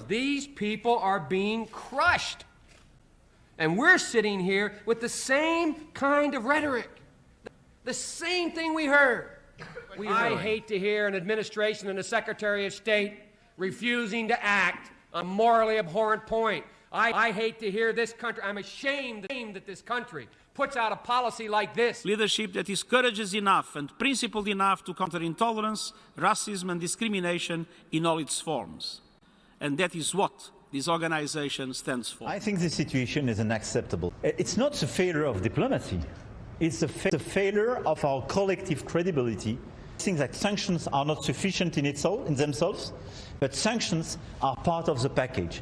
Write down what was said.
These people are being crushed. And we're sitting here with the same kind of rhetoric. The same thing we heard. I hate to hear an administration and a Secretary of State refusing to act on a morally abhorrent point. I hate to hear this country. I'm ashamed that this country puts out a policy like this. Leadership that is courageous enough and principled enough to counter intolerance, racism and discrimination in all its forms. And that is what this organization stands for. I think the situation is unacceptable. It's not a failure of diplomacy. It's a failure of our collective credibility. I think that sanctions are not sufficient in themselves, but sanctions are part of the package.